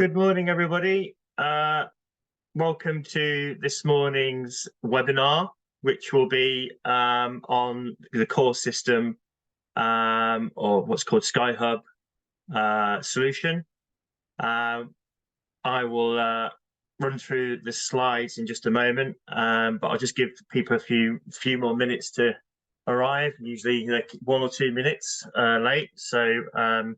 Good morning, everybody. Welcome to this morning's webinar, which will be on the core system or what's called SkyHub solution. I will run through the slides in just a moment, but I'll just give people a few more minutes to arrive. Usually, like 1 or 2 minutes late. So.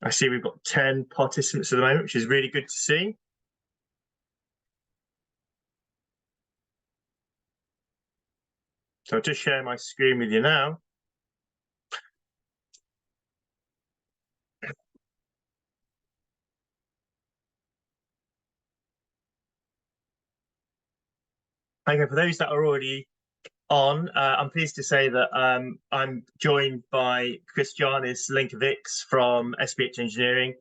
I see we've got 10 participants at the moment, which is really good to see. So I'll just share my screen with you now. Okay, for those that are already on, I'm pleased to say that I'm joined by Christianis Linkovics from SPH Engineering.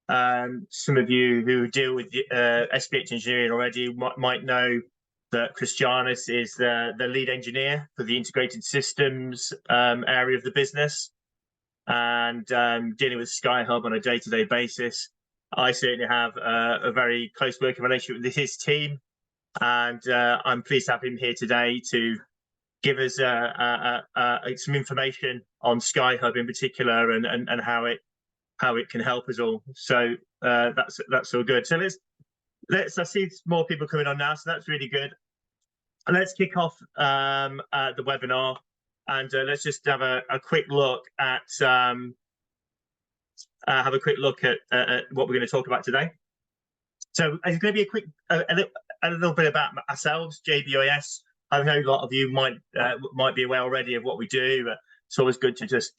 Some of you who deal with SPH Engineering already might know that Christianis is the lead engineer for the integrated systems area of the business, and dealing with SkyHub on a day-to-day basis. I certainly have a very close working relationship with his team, and I'm pleased to have him here today to give us some information on SkyHub in particular and how it can help us all. So that's all good. So I see more people coming on now, so that's really good. And let's kick off the webinar, and let's just have a quick look at what we're going to talk about today. So it's going to be a quick a little bit about ourselves, JBOS. I know a lot of you might be aware already of what we do, but it's always good to just,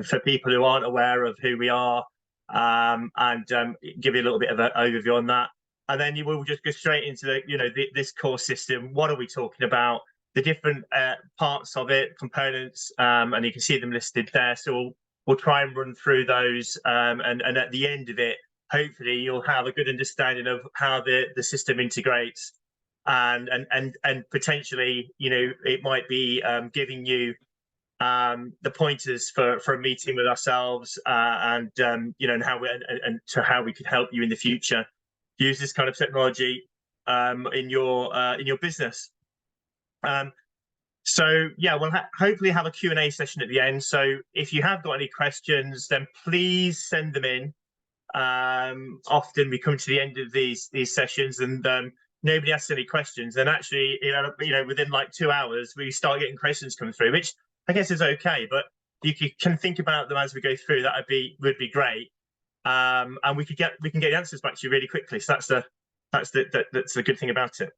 for people who aren't aware of who we are, and give you a little bit of an overview on that. And then you will just go straight into this core system. What are we talking about? The different parts of it, components, and you can see them listed there. So we'll try and run through those, and at the end of it, hopefully you'll have a good understanding of how the system integrates, and potentially, it might be giving you the pointers for a meeting with ourselves, and how we could help you in the future use this kind of technology in your business. So yeah, we'll hopefully have a Q&A session at the end. So if you have got any questions, then please send them in. Often we come to the end of these sessions and nobody asks any questions, and actually within like 2 hours we start getting questions coming through, which I guess is okay, but you can think about them as we go through. That would be great, and we can get the answers back to you really quickly. So that's the good thing about it.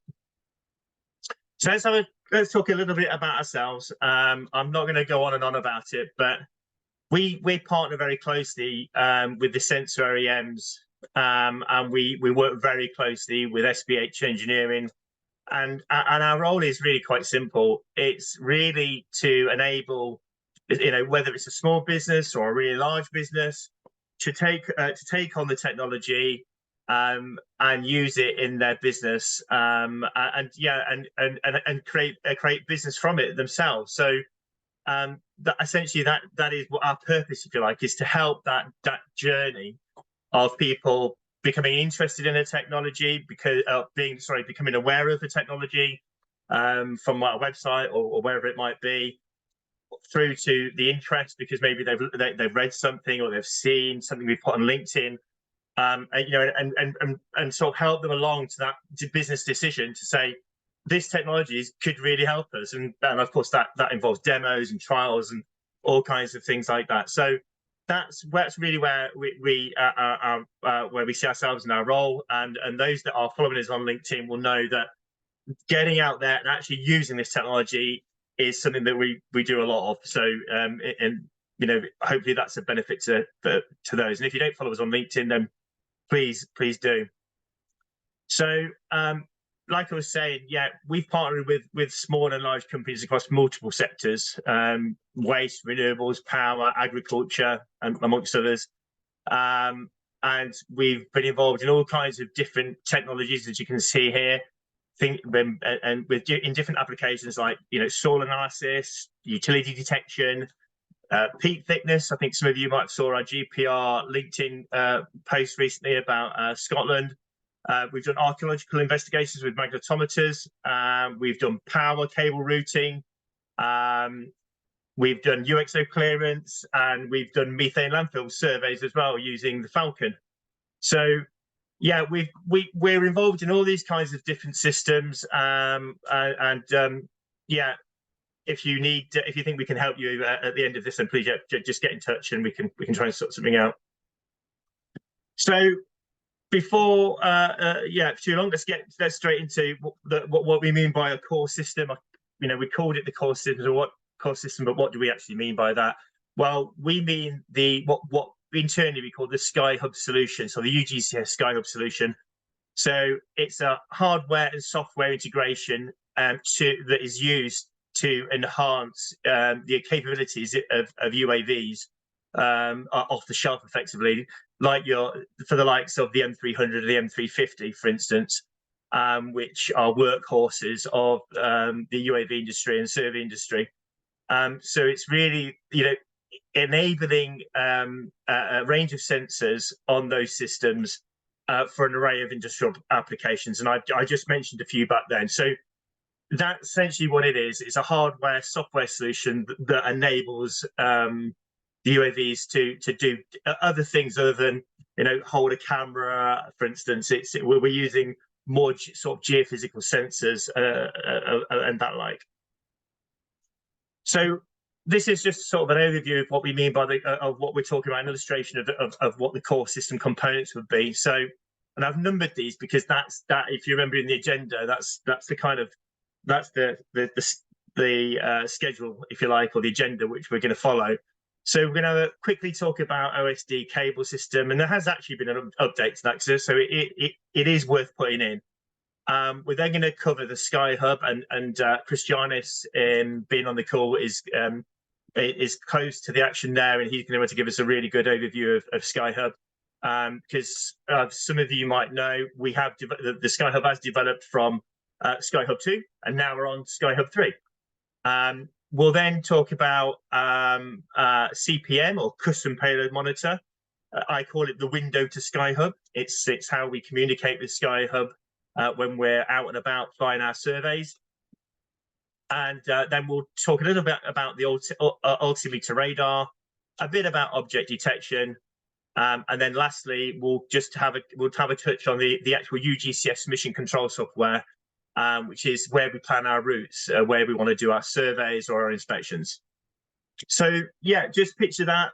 So let's talk a little bit about ourselves. I'm not going to go on and on about it, but we partner very closely with the sensor OEMs, and we work very closely with SPH Engineering, and our role is really quite simple. It's really to enable, whether it's a small business or a really large business, to take on the technology and use it in their business, and create business from it themselves. So essentially that is what our purpose, if you like, is to help that journey of people becoming interested in the technology, becoming aware of the technology from our website or wherever it might be, through to the interest because maybe they've read something or they've seen something we've put on LinkedIn, and sort of help them along to that business decision to say, this technology could really help us, and of course that involves demos and trials and all kinds of things like that. So that's really where we see ourselves in our role, and those that are following us on LinkedIn will know that getting out there and actually using this technology is something that we do a lot of. So hopefully that's a benefit to those. And if you don't follow us on LinkedIn, then please do. So like I was saying, yeah, we've partnered with small and large companies across multiple sectors: waste, renewables, power, agriculture, and amongst others. And we've been involved in all kinds of different technologies, as you can see here. In different applications like soil analysis, utility detection, peak thickness. I think some of you might have saw our GPR LinkedIn post recently about Scotland. We've done archaeological investigations with magnetometers. We've done power cable routing. We've done UXO clearance, and we've done methane landfill surveys as well using the Falcon. So yeah, we're involved in all these kinds of different systems, yeah, if you think we can help you at the end of this, then please just get in touch and we can try and sort something out. So before too long, let's straight into what we mean by a core system. We called it the core system, or what core system, but what do we actually mean by that? Well, we mean what internally we call the SkyHub solution, so the UGCS SkyHub solution. So it's a hardware and software integration that is used to enhance the capabilities of UAVs off the shelf, effectively, like for the likes of the M300 or the M350, for instance, which are workhorses of the UAV industry and survey industry. So it's really, enabling a range of sensors on those systems for an array of industrial applications. And I just mentioned a few back then. So that's essentially what it is. It's a hardware software solution that enables the UAVs to do other things other than hold a camera, for instance. We're using more sort of geophysical sensors and that like. So this is just sort of an overview of what we mean by of what we're talking about, an illustration of what the core system components would be. So, and I've numbered these because that's if you remember in the agenda, that's the kind of the schedule, if you like, or the agenda which we're going to follow. So we're going to quickly talk about OSD cable system, and there has actually been an update to that, so it is worth putting in. We're then going to cover the SkyHub, and Christianis, being on the call, is close to the action there, and he's going to be able to give us a really good overview of SkyHub. Because some of you might know, we have the SkyHub has developed from SkyHub 2, and now we're on SkyHub 3. We'll then talk about CPM, or Custom Payload Monitor. I call it the window to SkyHub. It's how we communicate with SkyHub when we're out and about flying our surveys. And then we'll talk a little bit about the altimeter radar, a bit about object detection, and then lastly, we'll have a touch on the actual UGCS mission control software, which is where we plan our routes, where we want to do our surveys or our inspections. So yeah, just picture that.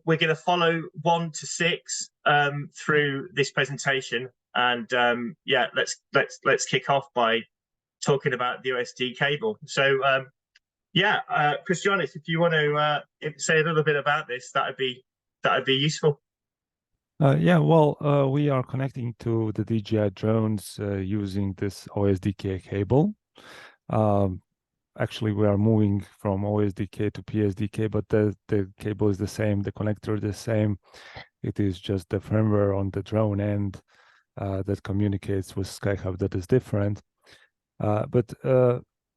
We're going to follow 1 to 6 through this presentation, and yeah, let's kick off by talking about the OSD cable. So yeah, Christianis, if you want to say a little bit about this, that'd be useful. Yeah, well, we are connecting to the DJI drones using this OSDK cable. Actually, we are moving from OSDK to PSDK, but the cable is the same, the connector is the same. It is just the firmware on the drone end that communicates with SkyHub that is different. But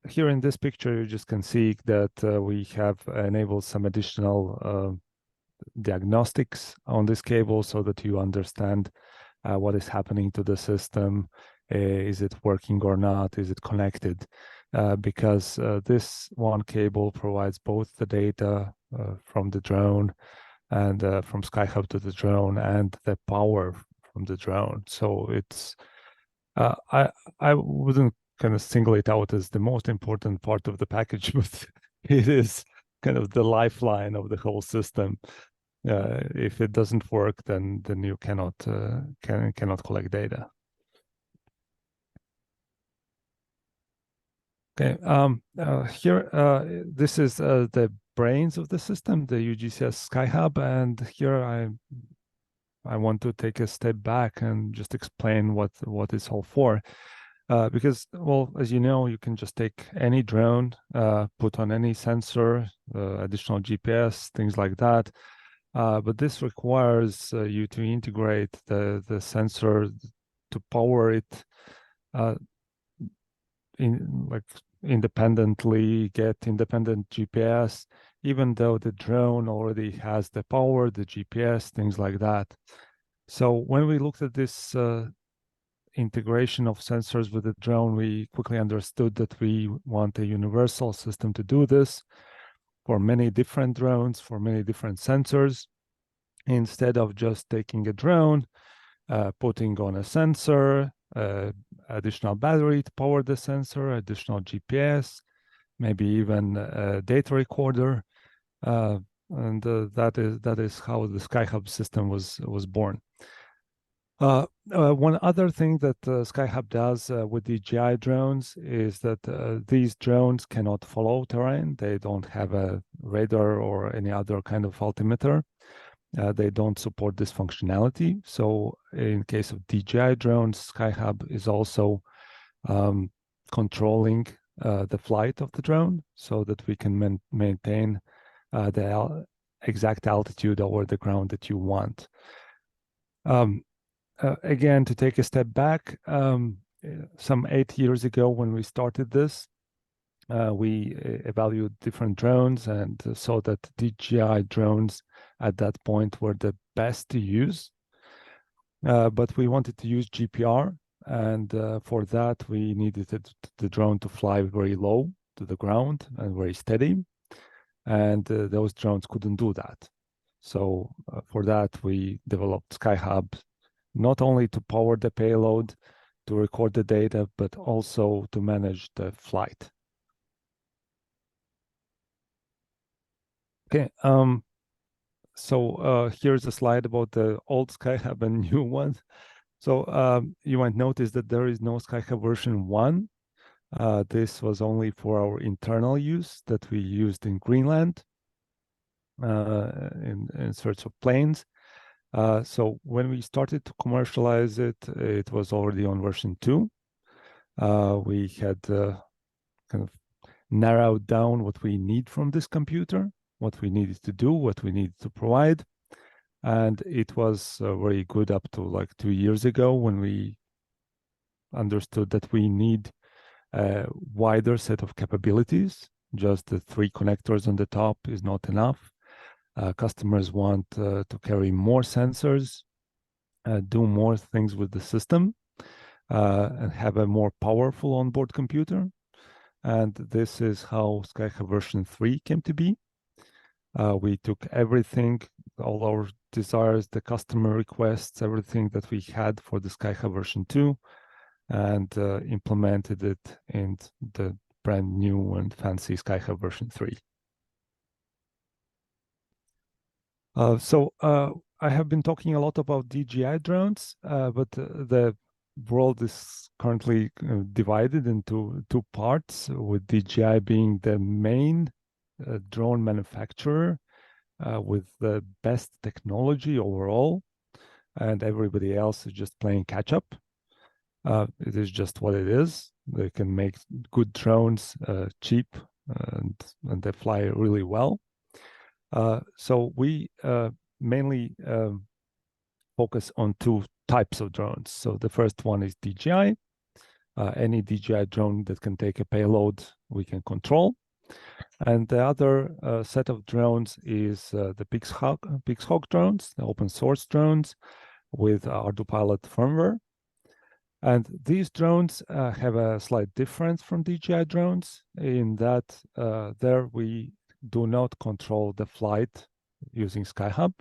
here in this picture, you just can see that we have enabled some additional diagnostics on this cable so that you understand what is happening to the system. Is it working or not? Is it connected? Because this one cable provides both the data from the drone and from SkyHub to the drone, and the power from the drone. So it's I wouldn't kind of single it out as the most important part of the package, but it is kind of the lifeline of the whole system. If it doesn't work, then you cannot collect data. Okay. Here, this is the brains of the system, the UGCS SkyHub, and here I want to take a step back and just explain what it's all for. Because, well, as you know, you can just take any drone, put on any sensor, additional GPS, things like that. But this requires you to integrate the sensor to power it independently, get independent GPS, even though the drone already has the power, the GPS, things like that. So when we looked at this integration of sensors with the drone, we quickly understood that we want a universal system to do this for many different drones, for many different sensors, instead of just taking a drone, putting on a sensor, additional battery to power the sensor, additional GPS, maybe even a data recorder, and that is how the SkyHub system was born. One other thing that SkyHub does with the DJI drones is that these drones cannot follow terrain. They don't have a radar or any other kind of altimeter. They don't support this functionality. So in case of DJI drones, SkyHub is also controlling the flight of the drone so that we can maintain the exact altitude over the ground that you want. Again, to take a step back, some 8 years ago when we started this, we evaluated different drones and saw that DJI drones at that point were the best to use. But we wanted to use GPR, and for that we needed the drone to fly very low to the ground and very steady, and those drones couldn't do that. So for that we developed SkyHub, not only to power the payload, to record the data, but also to manage the flight. Okay, so here's a slide about the old SkyHub and new one. So you might notice that there is no SkyHub version 1. This was only for our internal use that we used in Greenland in search of planes. So when we started to commercialize it, it was already on version 2. We had kind of narrowed down what we need from this computer, what we needed to do, what we needed to provide. And it was very good up to like 2 years ago when we understood that we need a wider set of capabilities. Just the 3 connectors on the top is not enough. Customers want to carry more sensors, do more things with the system, and have a more powerful onboard computer. And this is how SkyHub version 3 came to be. We took everything, all our desires, the customer requests, everything that we had for the SkyHub version 2, and implemented it in the brand new and fancy SkyHub version 3. So I have been talking a lot about DJI drones, but the world is currently divided into 2 parts, with DJI being the main drone manufacturer with the best technology overall, and everybody else is just playing catch up. It is just what it is. They can make good drones cheap, and they fly really well. So we mainly focus on 2 types of drones. So the first one is DJI. Any DJI drone that can take a payload, we can control. And the other set of drones is the Pixhawk drones, the open source drones with ArduPilot firmware. And these drones have a slight difference from DJI drones in that there we do not control the flight using SkyHub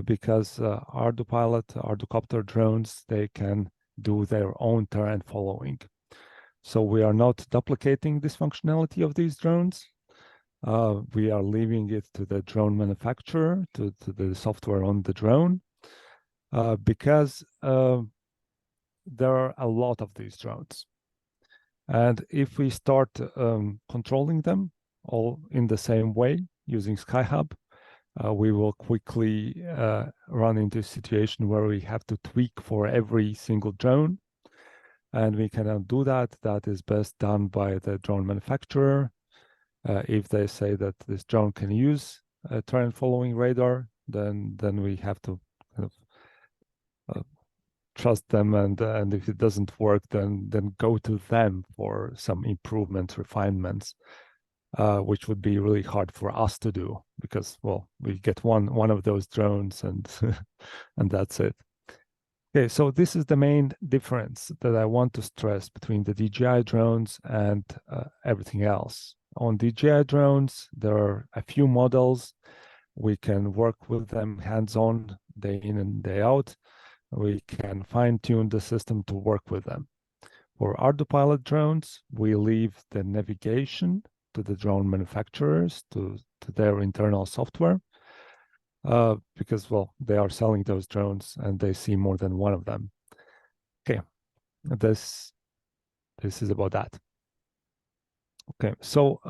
because ArduPilot, ArduCopter drones, they can do their own terrain following. So we are not duplicating this functionality of these drones. We are leaving it to the drone manufacturer, to the software on the drone, because there are a lot of these drones. And if we start controlling them all in the same way using SkyHub, we will quickly run into a situation where we have to tweak for every single drone. And we cannot do that. That is best done by the drone manufacturer. If they say that this drone can use a terrain following radar, then we have to kind of trust them, and if it doesn't work, then go to them for some improvements, refinements. which would be really hard for us to do because, well, we get one of those drones and and that's it. Okay, so this is the main difference that I want to stress between the DJI drones and everything else. On DJI drones, there are a few models. We can work with them hands-on, day in and day out. We can fine-tune the system to work with them. For ArduPilot drones, we leave the navigation to the drone manufacturers, to their internal software, because, well, they are selling those drones and they see more than one of them. Okay, this is about that. Okay, so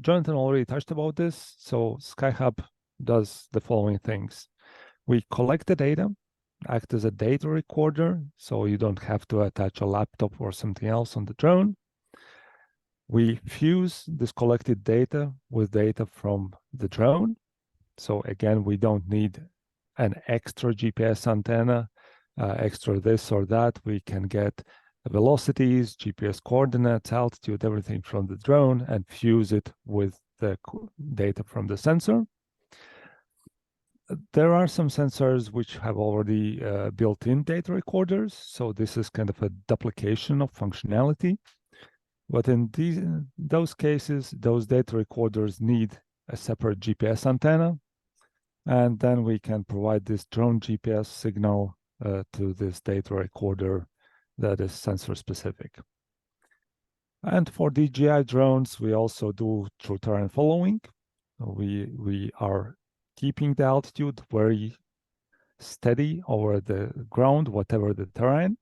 Jonathan already touched about this. So SkyHub does the following things. We collect the data, act as a data recorder, so you don't have to attach a laptop or something else on the drone. We fuse this collected data with data from the drone. So again, we don't need an extra GPS antenna, extra this or that. We can get velocities, GPS coordinates, altitude, everything from the drone and fuse it with the data from the sensor. There are some sensors which have already built-in data recorders. So this is kind of a duplication of functionality. But in those cases, those data recorders need a separate GPS antenna. And then we can provide this drone GPS signal to this data recorder that is sensor specific. And for DJI drones, we also do true terrain following. We are keeping the altitude very steady over the ground, whatever the terrain.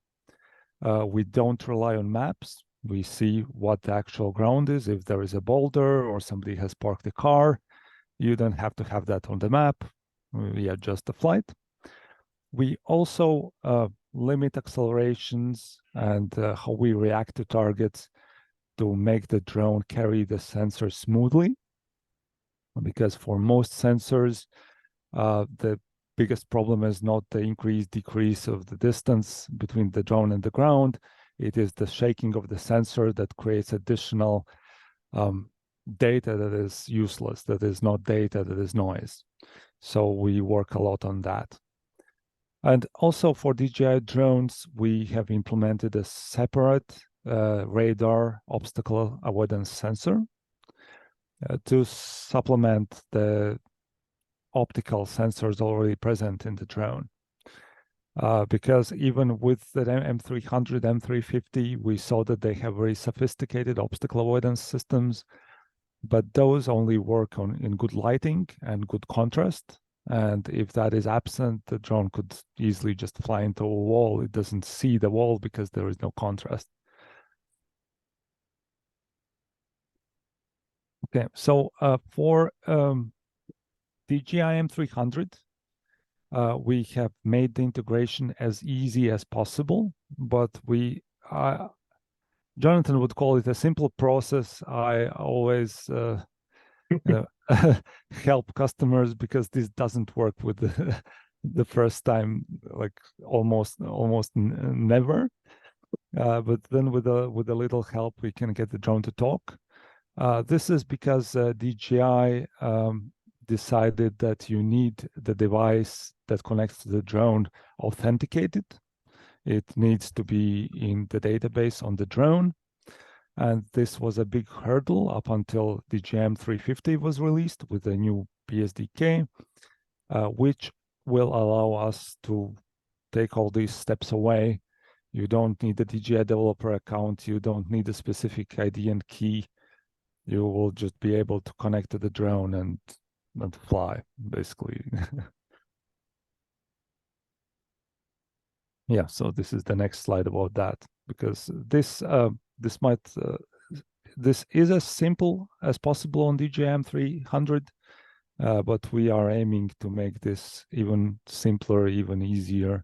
We don't rely on maps. We see what the actual ground is. If there is a boulder or somebody has parked a car, you don't have to have that on the map. We adjust the flight. We also limit accelerations and how we react to targets to make the drone carry the sensor smoothly. Because for most sensors, the biggest problem is not the increase, decrease of the distance between the drone and the ground. It is the shaking of the sensor that creates additional data that is useless, that is not data, that is noise. So we work a lot on that. And also for DJI drones, we have implemented a separate radar obstacle avoidance sensor to supplement the optical sensors already present in the drone. Because even with the M300, M350, we saw that they have very sophisticated obstacle avoidance systems, but those only work in good lighting and good contrast. And if that is absent, the drone could easily just fly into a wall. It doesn't see the wall because there is no contrast. Okay, so for DJI M300, we have made the integration as easy as possible, but Jonathan would call it a simple process. I always help customers because this doesn't work with the first time, like almost never. But then with a little help, we can get the drone to talk. This is because DJI decided that you need the device that connects to the drone authenticated. It needs to be in the database on the drone. And this was a big hurdle up until the GM350 was released with a new PSDK, which will allow us to take all these steps away. You don't need a DJI developer account. You don't need a specific ID and key. You will just be able to connect to the drone and fly, basically. Yeah, so this is the next slide about that, because this is as simple as possible on DJI M300, but we are aiming to make this even simpler, even easier,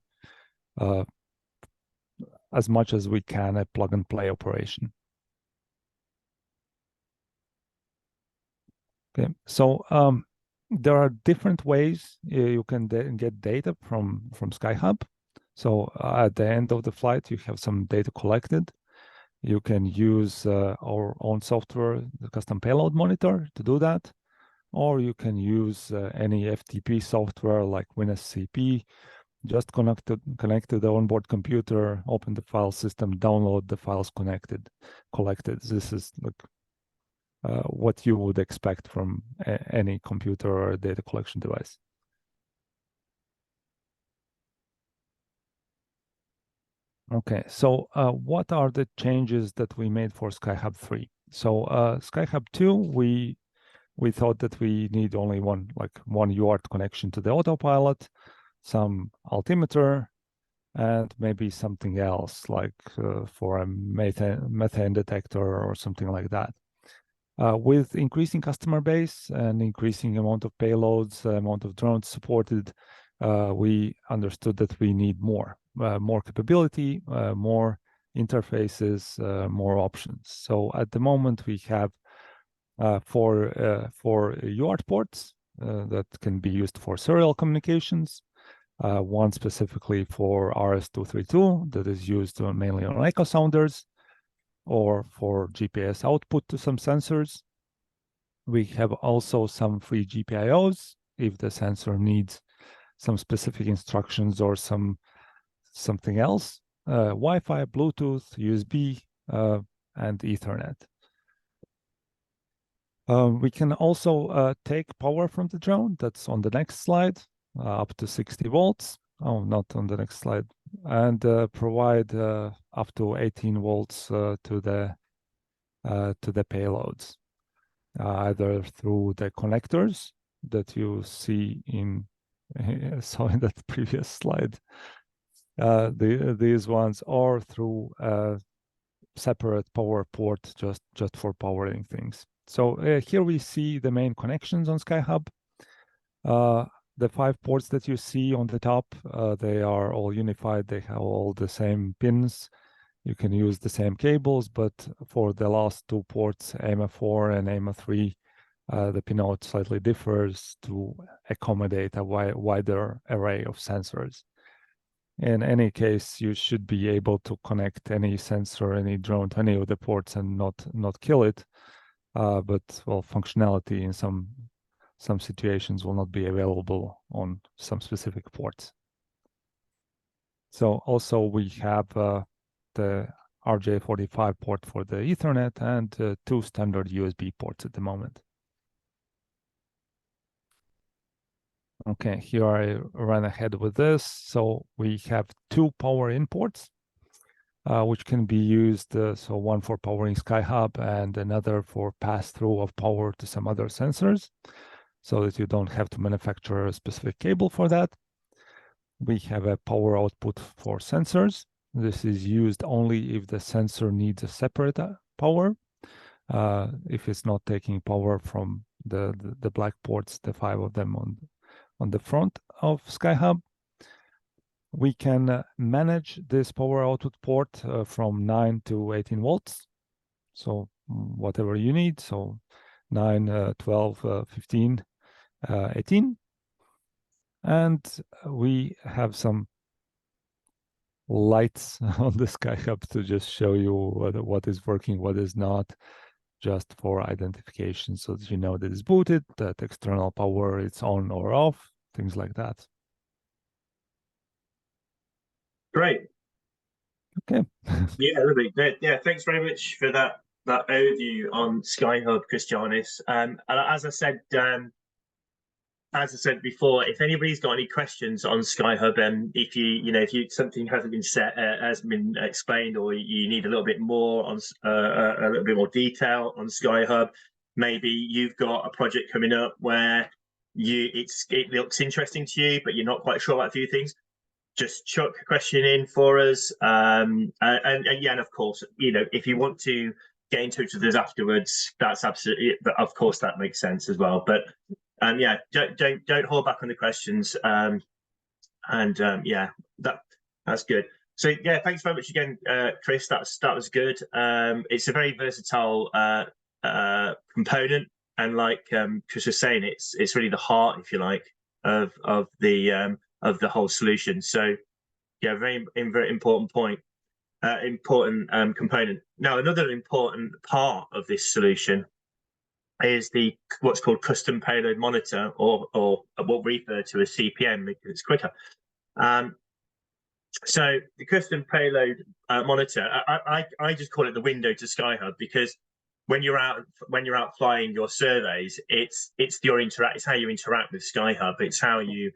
as much as we can, a plug-and-play operation. Okay, so there are different ways you can get data from SkyHub. So at the end of the flight, you have some data collected. You can use our own software, the custom payload monitor, to do that, or you can use any FTP software like WinSCP. Just connect to the onboard computer, open the file system, download the files collected. This is like what you would expect from any computer or data collection device. Okay, so what are the changes that we made for SkyHub 3? So SkyHub 2, we thought that we need only one UART connection to the autopilot, some altimeter, and maybe something else like for a methane detector or something like that. With increasing customer base and increasing amount of payloads, amount of drones supported, we understood that we need more capability, more interfaces, more options. So at the moment we have four UART ports that can be used for serial communications. One specifically for RS-232 that is used mainly on echo sounders or for GPS output to some sensors. We have also some free GPIOs if the sensor needs some specific instructions or something else. Wi-Fi, Bluetooth, USB, and Ethernet. We can also take power from the drone. That's on the next slide, up to 60 volts. Oh, not on the next slide. And provide up to 18 volts to the payloads, either through the connectors that you see in that previous slide, these ones, or through a separate power port just for powering things. So here we see the main connections on SkyHub. The 5 ports that you see on the top, they are all unified. They have all the same pins. You can use the same cables, but for the last 2 ports, AMA4 and AMA3, the pinout slightly differs to accommodate a wider array of sensors. In any case, you should be able to connect any sensor, any drone to any of the ports and not kill it. But well, functionality in some situations will not be available on some specific ports. So also we have the RJ45 port for the Ethernet and 2 standard USB ports at the moment. Okay, here I ran ahead with this. So we have 2 power in ports, which can be used, so one for powering SkyHub and another for pass-through of power to some other sensors, so that you don't have to manufacture a specific cable for that. We have a power output for sensors. This is used only if the sensor needs a separate power. If it's not taking power from the black ports, the 5 of them on the front of SkyHub. We can manage this power output port from 9 to 18 volts. So whatever you need. So 9, 12, 15, 18. And we have some lights on the SkyHub to just show you what is working, what is not, just for identification, so that you know that it's booted, that external power is on or off, things like that. Great. Okay. Yeah, lovely. Yeah, thanks very much for that overview on SkyHub, Christianis. And as I said before, if anybody's got any questions on SkyHub, and if something hasn't been explained, or you need a little bit more on a little bit more detail on SkyHub, maybe you've got a project coming up where it looks interesting to you, but you're not quite sure about a few things. Just chuck a question in for us, and of course, if you want to get in touch with us afterwards, that's absolutely. But of course, that makes sense as well. But yeah, don't hold back on the questions. Yeah, that's good. So yeah, thanks very much again, Chris. That was good. It's a very versatile component, and like Chris was saying, it's really the heart, if you like, of the whole solution. So yeah, very important point. component. Now, another important part of this solution is what's called custom payload monitor, or what we refer to as CPM because it's quicker. So the custom payload monitor, I just call it the window to SkyHub, because when you're out flying your surveys, it's how you interact with SkyHub. It's how you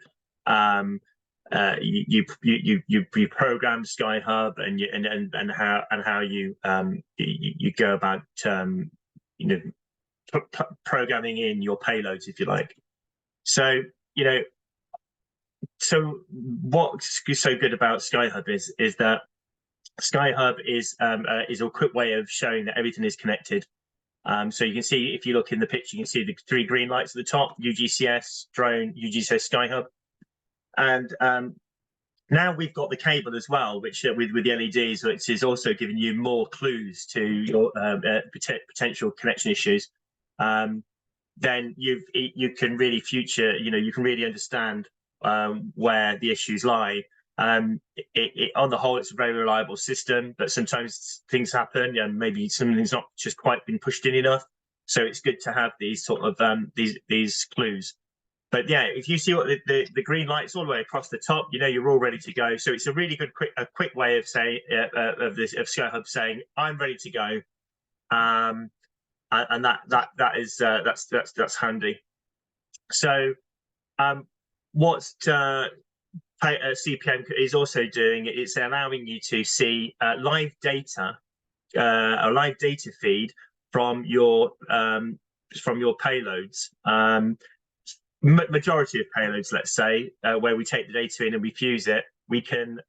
you program SkyHub, and how you go about programming in your payloads, if you like. So so what's so good about SkyHub is that SkyHub is a quick way of showing that everything is connected. So you can see, if you look in the picture, you can see the 3 green lights at the top: UGCS, drone, UGCS, SkyHub. And now we've got the cable as well, which with the LEDs, which is also giving you more clues to your potential connection issues. Then you can really you can really understand where the issues lie. On the whole, it's a very reliable system, but sometimes things happen, and maybe something's not just quite been pushed in enough. So it's good to have these sort of these clues. But yeah, if you see what the green lights all the way across the top, you're all ready to go. So it's a really good quick way of saying of SkyHub saying, I'm ready to go, and that's handy. So what CPM is also doing, it's allowing you to see live data, a live data feed from your payloads. Majority of payloads, let's say, where we take the data in and we fuse it, we can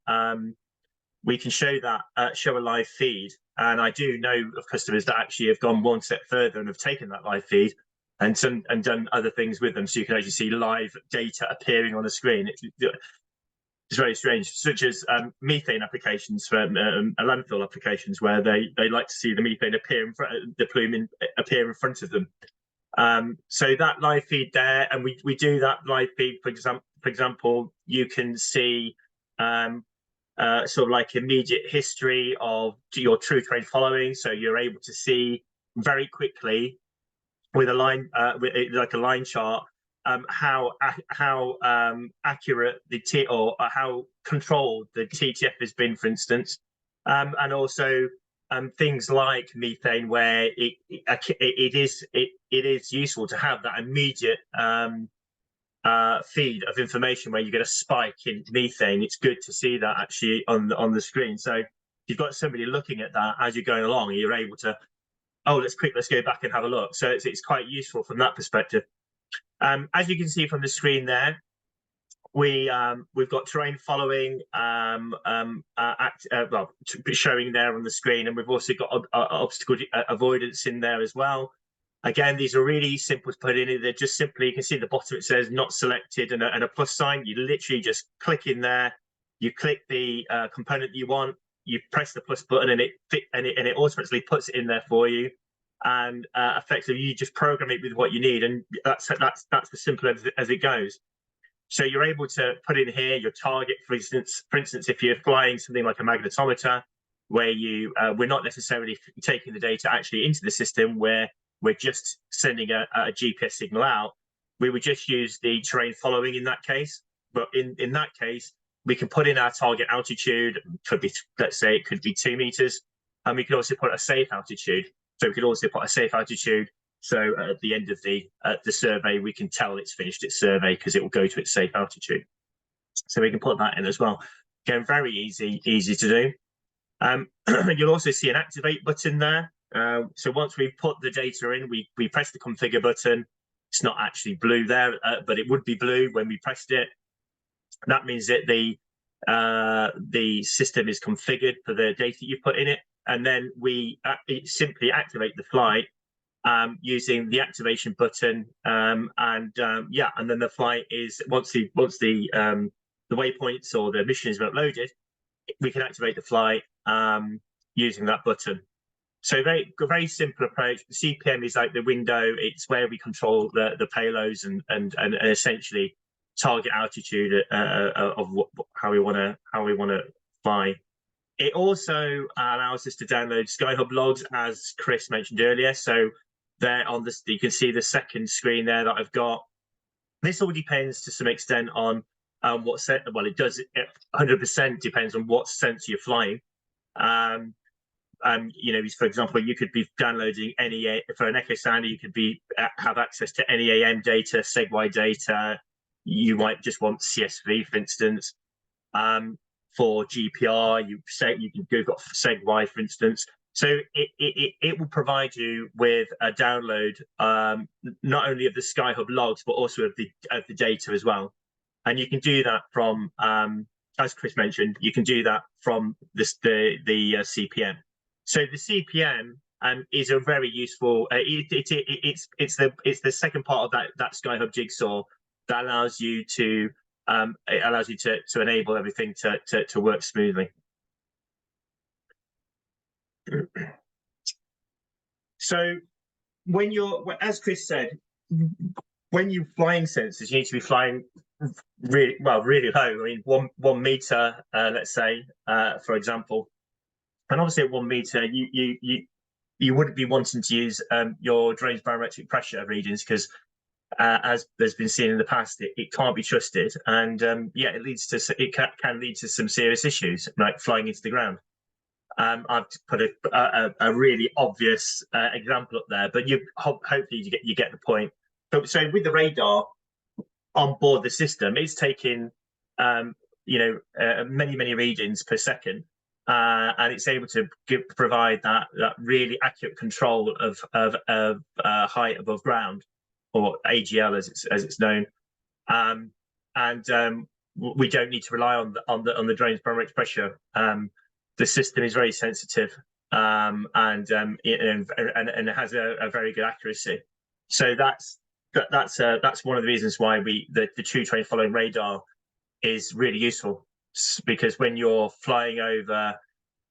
show a live feed. And I do know of customers that actually have gone one step further and have taken that live feed and done other things with them, so you can actually see live data appearing on the screen. It's very strange, such as methane applications for landfill applications, where they like to see the methane appear in front, the plume appear in front of them. So that live feed there, and we do that live feed. For example, you can see sort of like immediate history of your true terrain following. So you're able to see very quickly with a line, like a line chart, how accurate or how controlled the TTF has been, for instance, and also things like methane, where it is useful to have that immediate feed of information where you get a spike in methane. It's good to see that actually on the screen. So if you've got somebody looking at that as you're going along, you're able to, let's go back and have a look. So it's quite useful from that perspective. As you can see from the screen there, we've got terrain following showing there on the screen, and we've also got obstacle avoidance in there as well. Again, these are really simple to put in. They're just simply, you can see at the bottom it says not selected and a plus sign. You literally just click in there, you click the component that you want, you press the plus button, and it automatically puts it in there for you. And effectively, you just program it with what you need, and that's as simple as it goes. So you're able to put in here your target, for instance, if you're flying something like a magnetometer, where we're not necessarily taking the data actually into the system, where we're just sending a GPS signal out. We would just use the terrain following in that case. But in that case, we can put in our target altitude. Could be, let's say, it could be 2 meters, and we could also put a safe altitude. So we could also put a safe altitude. So at the end of the survey, we can tell it's finished its survey because it will go to its safe altitude. So we can put that in as well. Again, very easy to do. You'll also see an activate button there. So once we've put the data in, we press the configure button. It's not actually blue there, but it would be blue when we pressed it. That means that the system is configured for the data you put in it, and then we simply activate the flight using the activation button, and then the flight is once the waypoints or the mission is uploaded, we can activate the flight using that button. So very simple approach. The CPM is like the window. It's where we control the payloads and essentially target altitude of how we want to fly. It also allows us to download SkyHub logs, as Chris mentioned earlier. So there on this, you can see the second screen there that I've got. This all depends to some extent on what set. Well, it does. 100% depends on what sensor you're flying. You know, for example, you could be downloading NEA for an Echo Sounder. You could be have access to NEAM data, SegWide data. You might just want CSV, for instance. For GPR, you can go got SegWide, for instance. So it will provide you with a download not only of the SkyHub logs but also of the data as well. And you can do that from, as Chris mentioned, you can do that from the CPM. So the CPM is a very useful. It's the second part of that SkyHub jigsaw that allows you to enable everything to work smoothly. So when you're, as Chris said, when you're flying sensors, you need to be flying really low. I mean, 1 meter, let's say, for example. And obviously at 1 meter, you wouldn't be wanting to use your drone's barometric pressure readings because, as there's been seen in the past, it can't be trusted, and yeah, it can lead to some serious issues, like flying into the ground. I've put a really obvious example up there, but hopefully you get the point. So with the radar on board the system, it's taking many readings per second, and it's able to provide that really accurate control of height above ground, or AGL as it's known, we don't need to rely on the drone's barometric pressure. The system is very sensitive, and it has a very good accuracy. So that's one of the reasons why the true train following radar is really useful, because when you're flying over,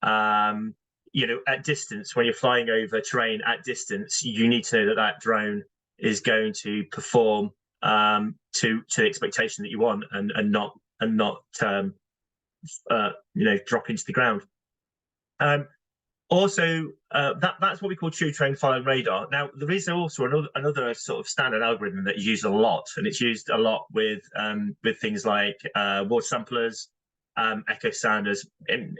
at distance, when you're flying over terrain at distance, you need to know that drone is going to perform to the expectation that you want, and not drop into the ground. Also, that's what we call true train following radar. Now, there is also another sort of standard algorithm that is used a lot, and it's used a lot with things like water samplers, Echo Sounders, and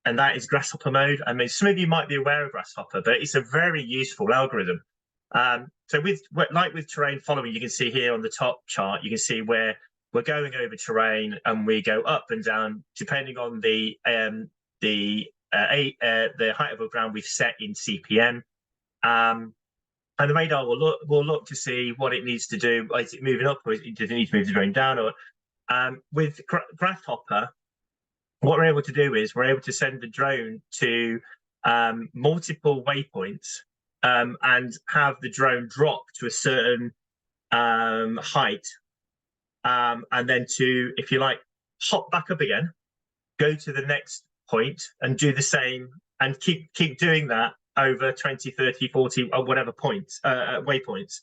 that is grasshopper mode. I mean, some of you might be aware of grasshopper, but it's a very useful algorithm. So with terrain following, you can see here on the top chart, you can see where we're going over terrain and we go up and down depending on the height above ground we've set in CPM, and the radar will look to see what it needs to do. Is it moving up, or does it need to move the drone down? Or with grasshopper, what we're able to do is we're able to send the drone to multiple waypoints, and have the drone drop to a certain height, and then to, if you like, hop back up again, go to the next point and do the same, and keep doing that over 20, 30, 40 or whatever points, waypoints.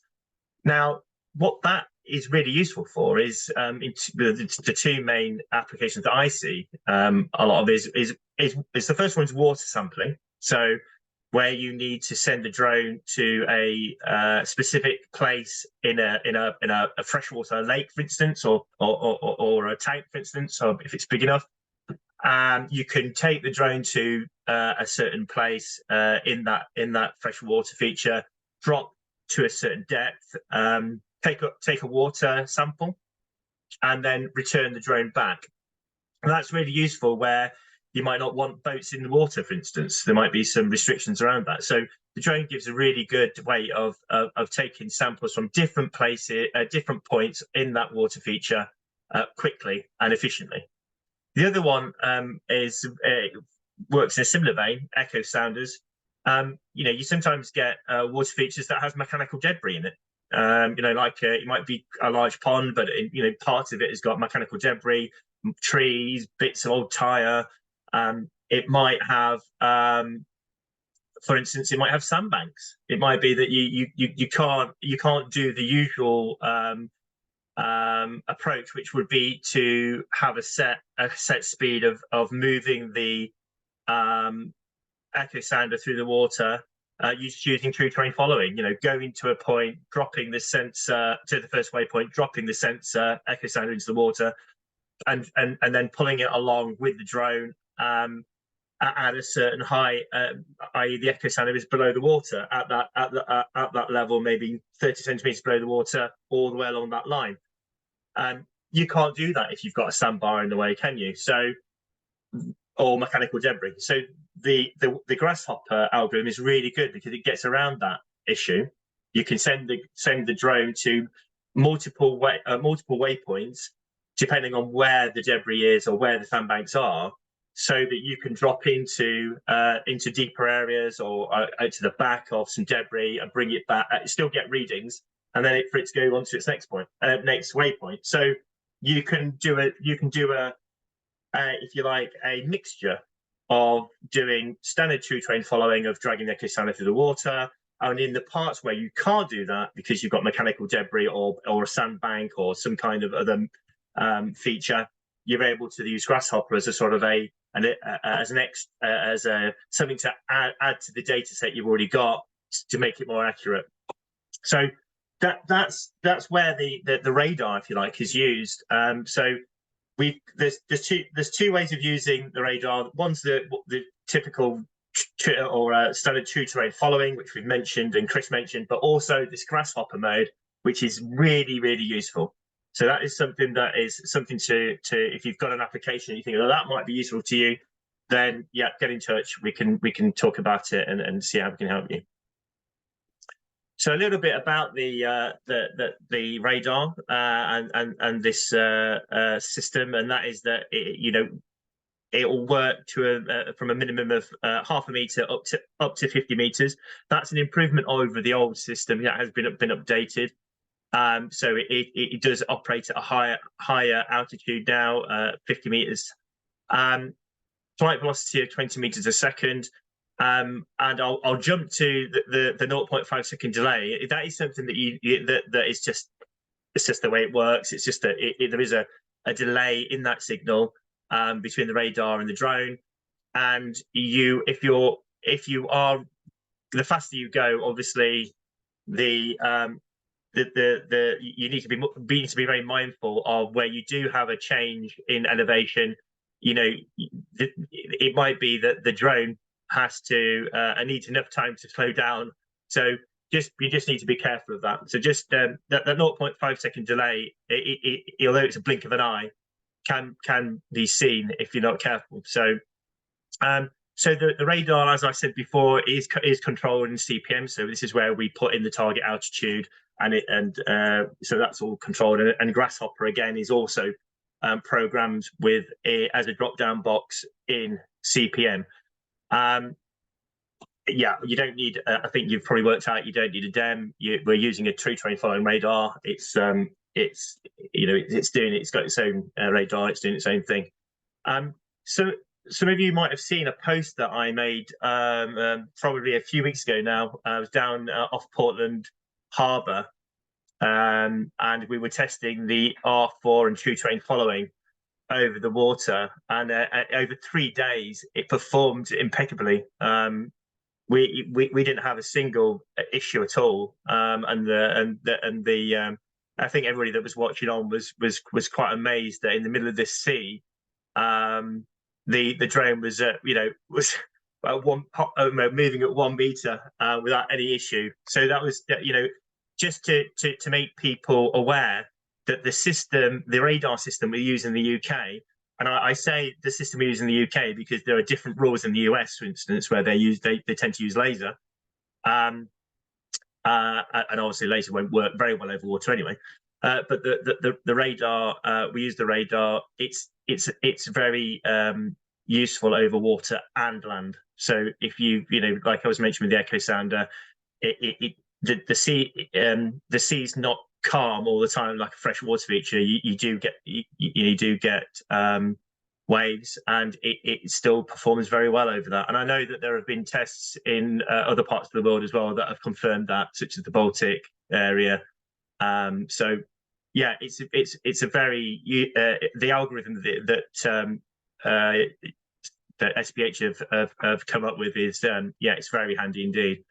Now, what that is really useful for is the two main applications that I see a lot of is the first one is water sampling. So where you need to send a drone to a specific place in a freshwater lake, for instance, or a tank, for instance, or if it's big enough. You can take the drone to a certain place in that freshwater feature, drop to a certain depth, take a water sample, and then return the drone back. And that's really useful where you might not want boats in the water, for instance. There might be some restrictions around that. So the drone gives a really good way of taking samples from different places, different points in that water feature quickly and efficiently. The other one works in a similar vein, Echo Sounders. You sometimes get water features that has mechanical debris in it. It might be a large pond, but parts of it has got mechanical debris, trees, bits of old tire. It might have, for instance, it might have sandbanks. It might be that you can't do the usual approach, which would be to have a set speed of moving the echo sounder through the water, using true terrain following. Going to a point, dropping the sensor to the first waypoint, dropping the sensor echo sounder into the water, and then pulling it along with the drone at a certain height, i.e., the echo sounder is below the water at that level, maybe 30 centimeters below the water, all the way along that line. You can't do that if you've got a sandbar in the way, can you? So, or mechanical debris. So the grasshopper algorithm is really good because it gets around that issue. You can send the drone to multiple waypoints depending on where the debris is or where the sandbanks are, so that you can drop into deeper areas or out to the back of some debris and bring it back. Still get readings, and then for it to go on to its next waypoint. So you can do a if you like, a mixture of doing standard true terrain following of dragging the echo sounder through the water, and in the parts where you can't do that because you've got mechanical debris or a sandbank or some kind of other feature, you're able to use Grasshopper as a sort of something to add to the data set you've already got to make it more accurate. So that's where the radar, if you like, is used. So there's two ways of using the radar. One's the typical or standard true terrain following, which we've mentioned and Chris mentioned, but also this Grasshopper mode, which is really, really useful. So that is something to if you've got an application you think, oh, that might be useful to you, then yeah, get in touch. We can talk about it and see how we can help you. So a little bit about the radar and this system, and that is that it will work from a minimum of half a meter up to 50 meters. That's an improvement over the old system that has been updated. So it does operate at a higher altitude now, 50 meters. Flight velocity of 20 meters a second. And I'll jump to the 0.5 second delay. That is something that is just, it's just the way it works. It's just that there is a delay in that signal between the radar and the drone. And if you are, the faster you go, obviously you need to be very mindful of where you do have a change in elevation. It might be that the drone has to needs enough time to slow down. So you just need to be careful of that. So just that 0.5 second delay, although it's a blink of an eye, can be seen if you're not careful. So the radar, as I said before, is controlled in CPM. So this is where we put in the target altitude, and so that's all controlled. And Grasshopper again is also programmed with as a drop-down box in CPM. Yeah, you don't need. I think you've probably worked out you don't need a DEM. We're using a true terrain following radar. It's doing. It's got its own radar. It's doing its own thing. So some of you might have seen a post that I made probably a few weeks ago now. I was down off Portland Harbour, and we were testing the R4 and true terrain following over the water, and over 3 days it performed impeccably. We didn't have a single issue at all, and I think everybody that was watching on was quite amazed that in the middle of this sea, the drone was moving at 1 meter without any issue. So that was just to make people aware that the radar system we use in the UK, and I say the system we use in the UK because there are different rules in the US, for instance, where they tend to use laser, and obviously laser won't work very well over water anyway. But the radar, we use the radar. It's very useful over water and land. So if like I was mentioning with the echo sounder, the sea's not calm all the time like a freshwater feature. You do get waves, and it still performs very well over that. And I know that there have been tests in other parts of the world as well that have confirmed that, such as the Baltic area. So yeah, it's a very the algorithm that SPH have come up with is yeah, it's very handy indeed.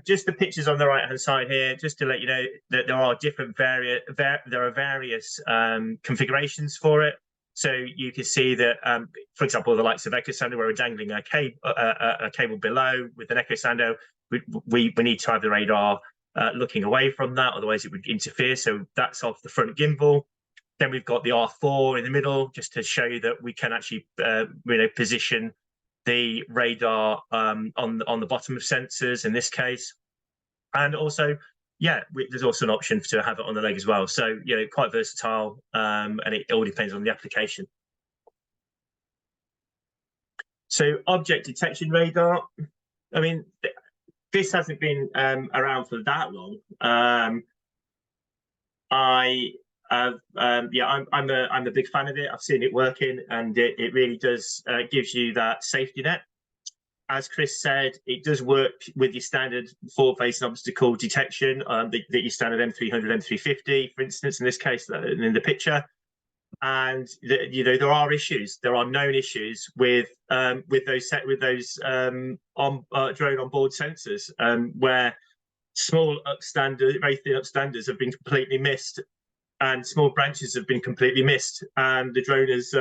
Just the pictures on the right hand side here, just to let you know that there are different various configurations for it. So you can see that, for example, the likes of Echo Sounder, where we're dangling a cable below with an Echo Sounder, we need to have the radar looking away from that, otherwise it would interfere. So that's off the front gimbal. Then we've got the R4 in the middle, just to show you that we can actually position the radar on the bottom of sensors in this case. And also, yeah, there's also an option to have it on the leg as well. So, you know, quite versatile, and it all depends on the application. So object detection radar, I mean, this hasn't been around for that long. Yeah, I'm a big fan of it. I've seen it working, and it really does gives you that safety net. As Chris said, it does work with your standard forward-facing obstacle detection that your standard M300, M350, for instance, in this case, in the picture. And you know, there are issues. There are known issues with those drone onboard sensors, where small upstanders, very thin upstanders, have been completely missed, and small branches have been completely missed, and the drone has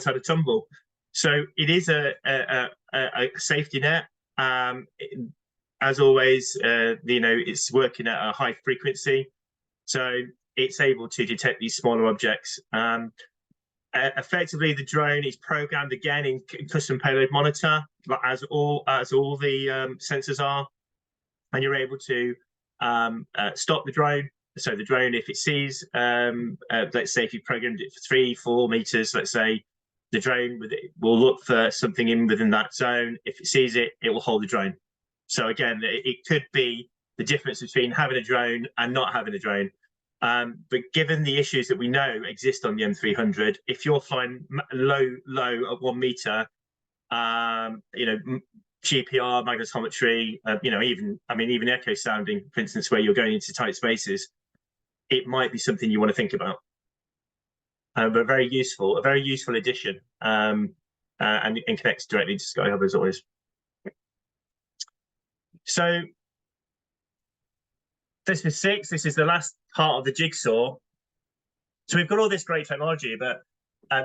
had a tumble. So it is a safety net. As always, you know, it's working at a high frequency, so it's able to detect these smaller objects. Effectively, the drone is programmed again in custom payload monitor, as all the sensors are, and you're able to stop the drone. So the drone, if it sees, let's say if you programmed it for 3-4 meters, let's say, the drone will look for something within that zone. If it sees it, it will hold the drone. So again, it could be the difference between having a drone and not having a drone. But given the issues that we know exist on the M300, if you're flying low at 1 meter, you know, GPR, magnetometry, you know, even echo sounding, for instance, where you're going into tight spaces, it might be something you want to think about. But a very useful addition, and connects directly to SkyHub as always. So this is 6. This is the last part of the jigsaw. So we've got all this great technology, but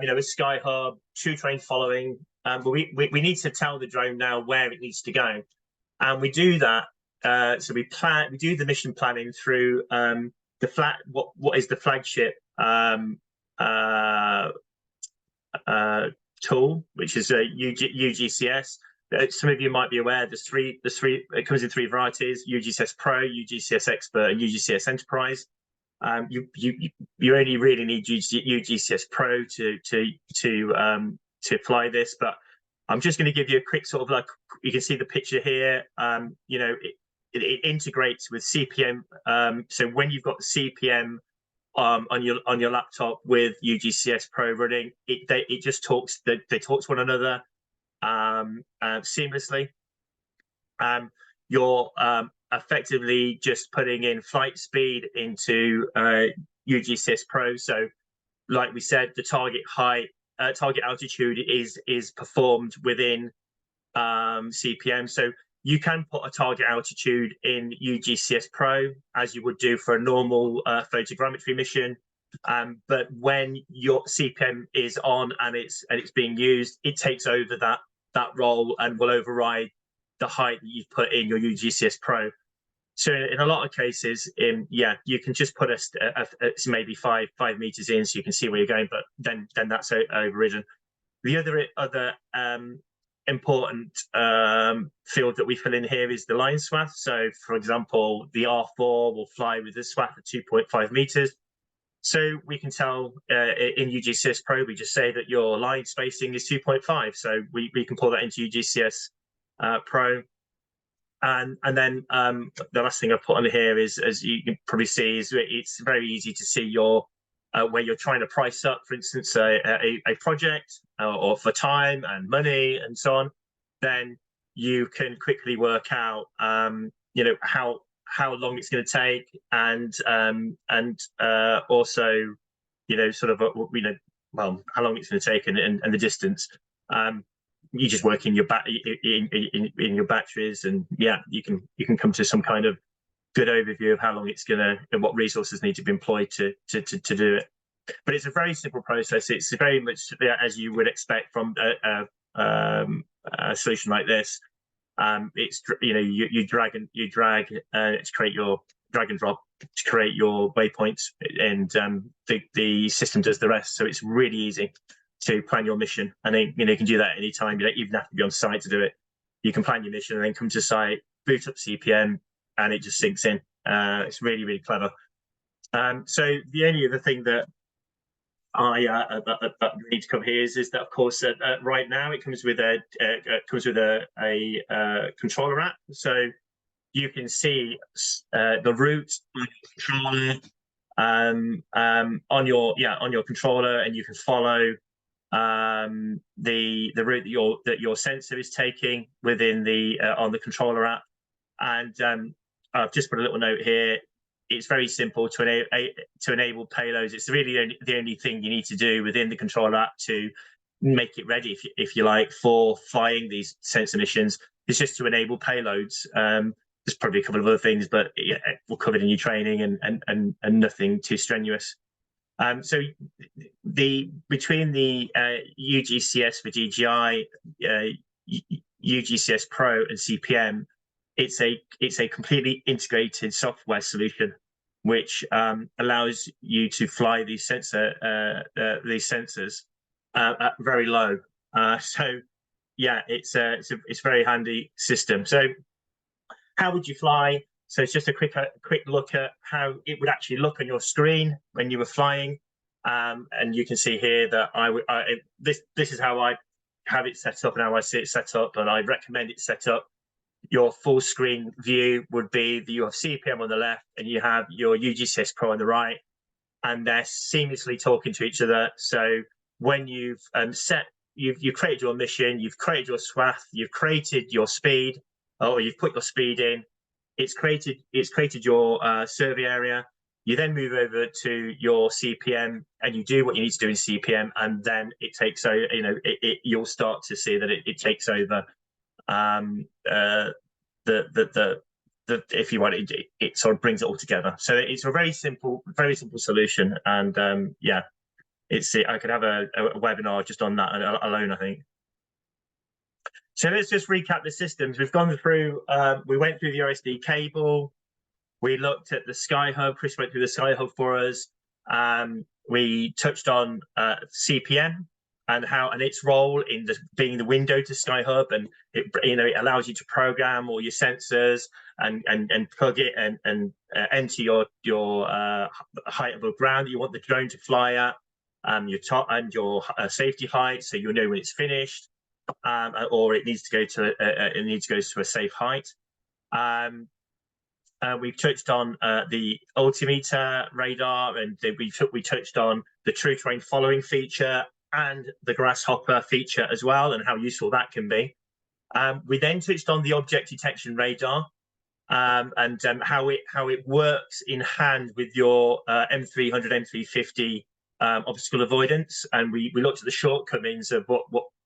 you know, with SkyHub, true train following, but we need to tell the drone now where it needs to go, and we do that. So we do the mission planning through what is the flagship tool, which is UGCS. Some of you might be aware there's three. It comes in 3 varieties: UGCS Pro, UGCS Expert, and UGCS Enterprise. You only really need UGCS Pro to fly this, but I'm just going to give you a quick sort of, like, you can see the picture here. You know, it integrates with CPM. So when you've got CPM on your laptop with UGCS Pro running, it just talks. They talk to one another seamlessly. You're effectively just putting in flight speed into UGCS Pro. So, like we said, the target height, target altitude is performed within CPM. So you can put a target altitude in UGCS Pro as you would do for a normal photogrammetry mission. But when your CPM is on and it's being used, it takes over that role and will override the height that you've put in your UGCS Pro. So in a lot of cases, yeah, you can just put maybe five meters in, so you can see where you're going, but then that's overridden. The other important field that we fill in here is the line swath. So, for example, the R4 will fly with a swath of 2.5 meters. So we can tell in UGCS Pro, we just say that your line spacing is 2.5. So we can pull that into UGCS Pro. And then the last thing I put on here is, as you can probably see, is it's very easy to see your where you're trying to price up, for instance, a project or for time and money and so on. Then you can quickly work out, you know, how how long it's going to take, and also, sort of well, how long it's going to take and the distance. You just work in your in your batteries, and yeah, you can come to some kind of good overview of how long it's going to and what resources need to be employed to do it. But it's a very simple process. It's very much as you would expect from a solution like this. It's you drag to create your drag and drop to create your waypoints, and the system does the rest. So it's really easy to plan your mission, and then you can do that anytime. You don't even have to be on site to do it. You can plan your mission and then come to site, boot up CPM, and it just sinks in. It's really, really clever. So the only other thing that I need to cover here is that, of course, right now it comes with a controller app, so you can see the route controller on your controller, and you can follow the route that your sensor is taking within the on the controller app. And I've just put a little note here. It's very simple to enable payloads. It's really the only thing you need to do within the controller app to make it ready, if you like, for flying these sensor missions. It's just to enable payloads. There's probably a couple of other things, but yeah, we'll cover it in your training, and nothing too strenuous. So between the UGCS for DJI, UGCS Pro, and CPM, it's a completely integrated software solution, which allows you to fly these sensors at very low. So yeah, it's a very handy system. So how would you fly? So it's just a quick look at how it would actually look on your screen when you were flying, and you can see here that this is how I have it set up and how I see it set up, and I recommend it set up. Your full screen view would be that you have CPM on the left and you have your UGCS Pro on the right, and they're seamlessly talking to each other. So when you've you've created your mission, you've created your swath, you've created your speed, or you've put your speed in, it's created your survey area. You then move over to your CPM and you do what you need to do in CPM, and then it takes over. You'll start to see that it takes over. If you want it sort of brings it all together. So it's a very simple solution, and yeah, I could have a webinar just on that alone, I think. So let's just recap the systems. We've gone through, we went through the OSD cable, we looked at the SkyHub, Chris went through the SkyHub for us, we touched on CPM and its role in being the window to SkyHub, and it allows you to program all your sensors and plug it and enter your height above ground that you want the drone to fly at, your top and your safety height, so you'll know when it's finished, or it needs to go to a safe height. We've touched on the altimeter radar, and we touched on the true terrain following feature and the grasshopper feature as well, and how useful that can be. We then touched on the object detection radar, and how it works in hand with your M300, M350 obstacle avoidance, and we looked at the shortcomings of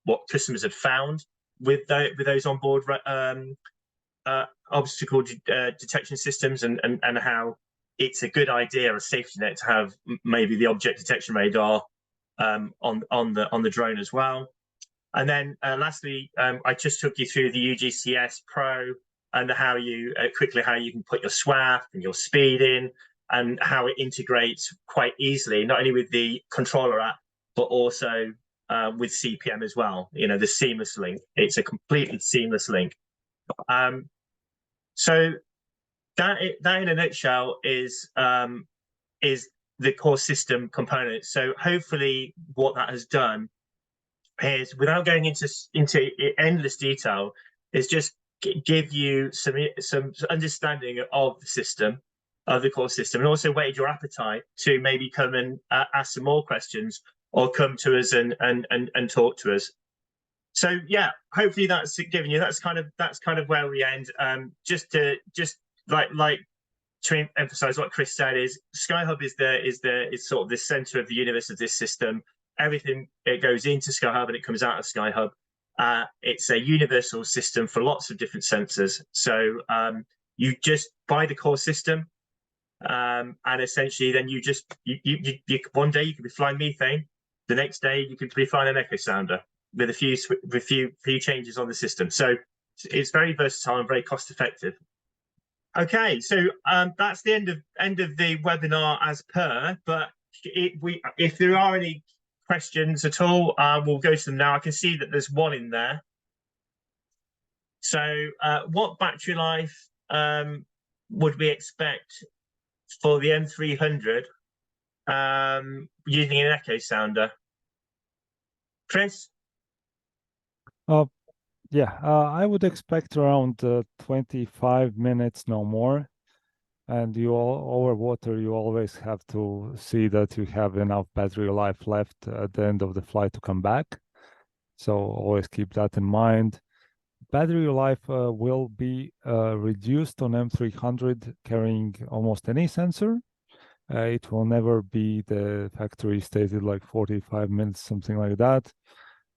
what customers had found with those onboard obstacle detection systems, and how it's a good idea, a safety net, to have maybe the object detection radar on the drone as well. And then lastly, I just took you through the UGCS Pro and how you can put your swath and your speed in, and how it integrates quite easily, not only with the controller app, but also with CPM as well. The seamless link. It's a completely seamless link. So that in a nutshell is the core system component. So hopefully what that has done is, without going into endless detail, is just give you some understanding of the system, of the core system, and also whetted your appetite to maybe come and ask some more questions, or come to us and talk to us. So yeah, hopefully that's given you, that's kind of where we end. Just like to emphasize what Chris said, is SkyHub is sort of the center of the universe of this system. Everything, it goes into SkyHub and it comes out of SkyHub. It's a universal system for lots of different sensors. So you just buy the core system, and essentially then you one day you could be flying methane, the next day you could be flying an echo sounder with a few changes on the system. So it's very versatile and very cost effective. Okay, so that's the end of the webinar as per. But if there are any questions at all, we'll go to them now. I can see that there's one in there. So what battery life would we expect for the M300 using an echo sounder? Chris? Yeah, I would expect around 25 minutes, no more. And over water, you always have to see that you have enough battery life left at the end of the flight to come back. So always keep that in mind. Battery life will be reduced on M300 carrying almost any sensor. It will never be the factory stated like 45 minutes, something like that.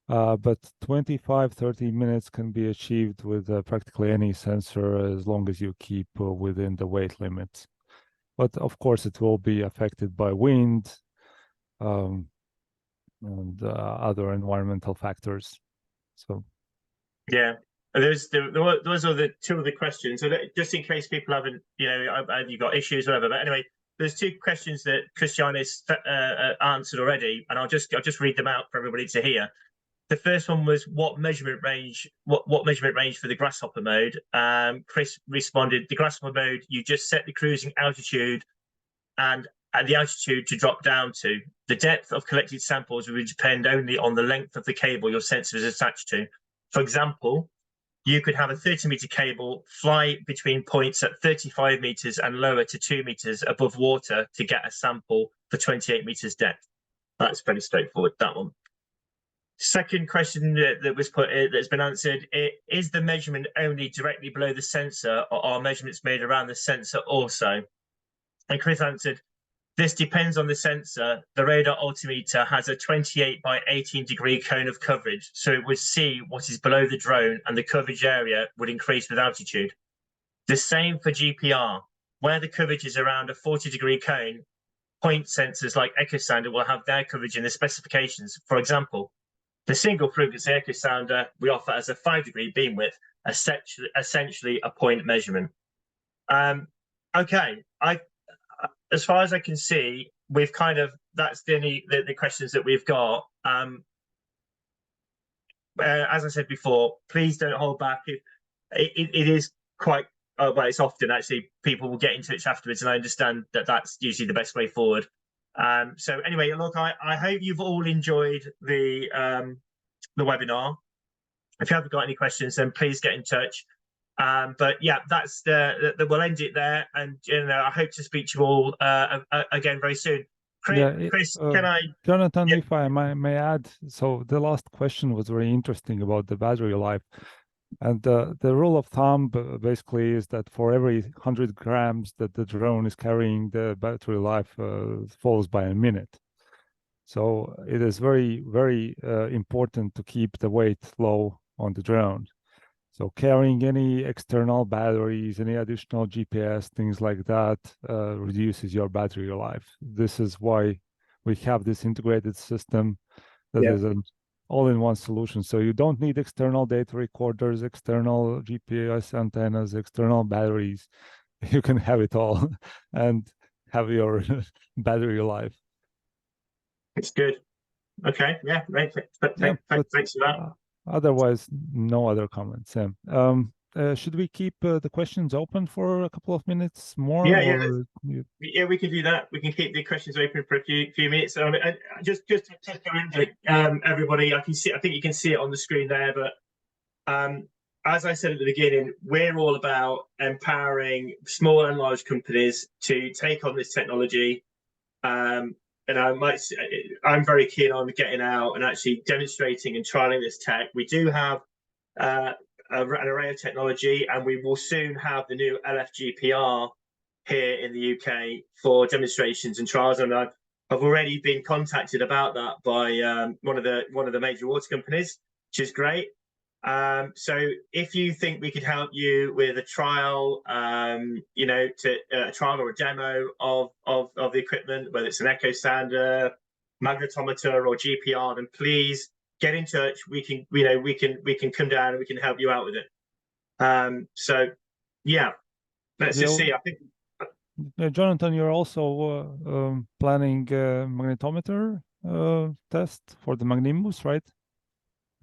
But 25-30 minutes can be achieved with practically any sensor as long as you keep within the weight limits. But of course, it will be affected by wind and other environmental factors. So, yeah, those are the two of the questions. So that, just in case people haven't, have you got issues, whatever. But anyway, there's two questions that Christianis answered already, and I'll just read them out for everybody to hear. The first one was what measurement range for the grasshopper mode. Chris responded, the grasshopper mode, you just set the cruising altitude and the altitude to drop down to. The depth of collected samples will depend only on the length of the cable your sensor is attached to. For example, you could have a 30-meter cable fly between points at 35 meters and lower to 2 meters above water to get a sample for 28 meters depth. That's pretty straightforward, that one. Second question that was put that's been answered, is the measurement only directly below the sensor, or are measurements made around the sensor also? And Chris answered, this depends on the sensor. The radar altimeter has a 28 by 18 degree cone of coverage, so it would see what is below the drone and the coverage area would increase with altitude. The same for GPR, where the coverage is around a 40-degree cone, point sensors like echo sounder will have their coverage in the specifications. For example, the single frequency echo sounder we offer as a 5-degree beam width, essentially a point measurement. Okay, as far as I can see, we've kind of, that's the questions that we've got. As I said before, please don't hold back. It is quite, well, it's often actually people will get in touch afterwards, and I understand that that's usually the best way forward. So anyway, look, I hope you've all enjoyed the webinar. If you haven't got any questions, then please get in touch. But yeah, that's we'll end it there, and I hope to speak to you all again very soon. Chris, can I, Jonathan, if I may add, so the last question was very interesting about the battery life. And the rule of thumb basically is that for every 100 grams that the drone is carrying, the battery life falls by a minute. So it is very, very important to keep the weight low on the drone. So carrying any external batteries, any additional GPS, things like that, reduces your battery life. This is why we have this integrated system that is an all-in-one solution. So you don't need external data recorders, external GPS antennas, external batteries. You can have it all and have your battery life. It's good. Okay, yeah, right. Thanks for that. Otherwise, no other comments. Should we keep the questions open for a couple of minutes more? Yeah, we can do that. We can keep the questions open for a few minutes. And just to everybody, I think you can see it on the screen there. But as I said at the beginning, we're all about empowering small and large companies to take on this technology. And I'm very keen on getting out and actually demonstrating and trialing this tech. We do have an array of technology, and we will soon have the new LFGPR here in the UK for demonstrations and trials, and I've already been contacted about that by one of the major water companies, which is great. So if you think we could help you with a trial, you know, a trial or a demo of the equipment, whether it's an echo sander, magnetometer, or GPR, then please get in touch. We can, you know, we can come down and we can help you out with it. So yeah, let's just see. I think Jonathan, you're also planning a magnetometer test for the Magnimbus, right?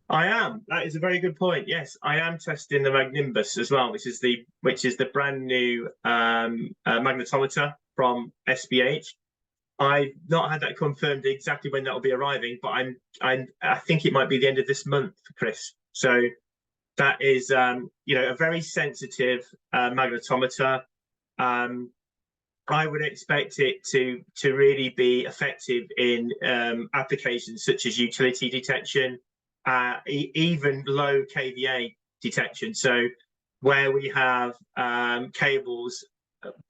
I am. That is a very good point. Yes, I am testing the Magnimbus as well, which is the brand new magnetometer from SBH. I've not had that confirmed exactly when that will be arriving, but I think it might be the end of this month, Chris. So that is you know, a very sensitive magnetometer. I would expect it to really be effective in applications such as utility detection, even low kVA detection. So where we have cables,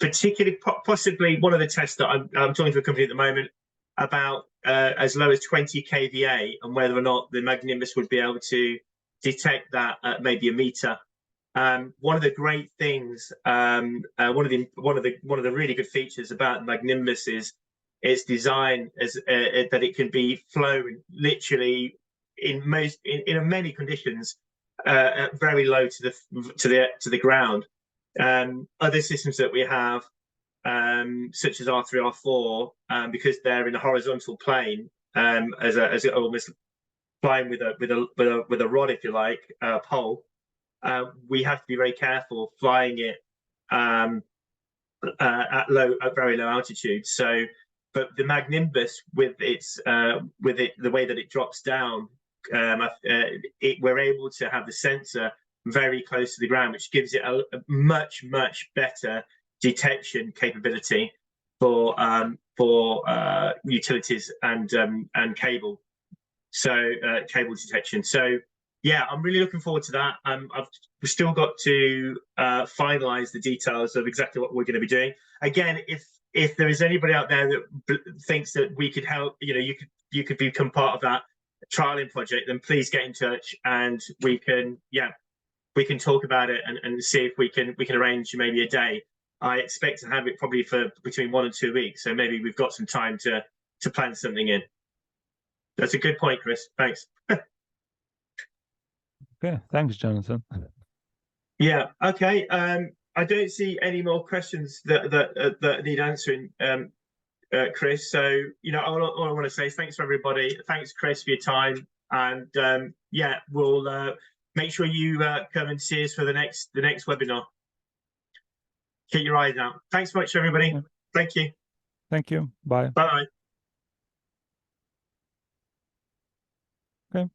particularly possibly one of the tests that I'm talking to a company at the moment about as low as 20 kVA, and whether or not the Magnimbus would be able to detect that at maybe a meter. One of the great things, one of the really good features about Magnimbus is its design, as that it can be flown literally in many conditions very low to the ground. Other systems that we have, such as R3, R4, because they're in a horizontal plane, as almost flying with a rod, if you like, pole. We have to be very careful flying it at very low altitude. So, but the Magnimbus, with the way that it drops down, we're able to have the sensor very close to the ground, which gives it a much better detection capability for utilities and cable. So cable detection. So yeah, I'm really looking forward to that. We've still got to finalize the details of exactly what we're going to be doing. Again, if there is anybody out there that thinks that we could help, you know, you could become part of that trialing project, then please get in touch and we can talk about it and see if we can arrange maybe a day. I expect to have it probably for between 1 and 2 weeks, so maybe we've got some time to plan something in. That's a good point, Chris. Thanks. Okay, thanks, Jonathan. Yeah. Okay. I don't see any more questions that need answering, Chris. So you know, all I want to say is thanks for everybody. Thanks, Chris, for your time, and yeah, we'll make sure you come and see us for the next webinar. Keep your eyes out. Thanks much, everybody. Yeah. Thank you. Thank you. Bye. Bye. Okay.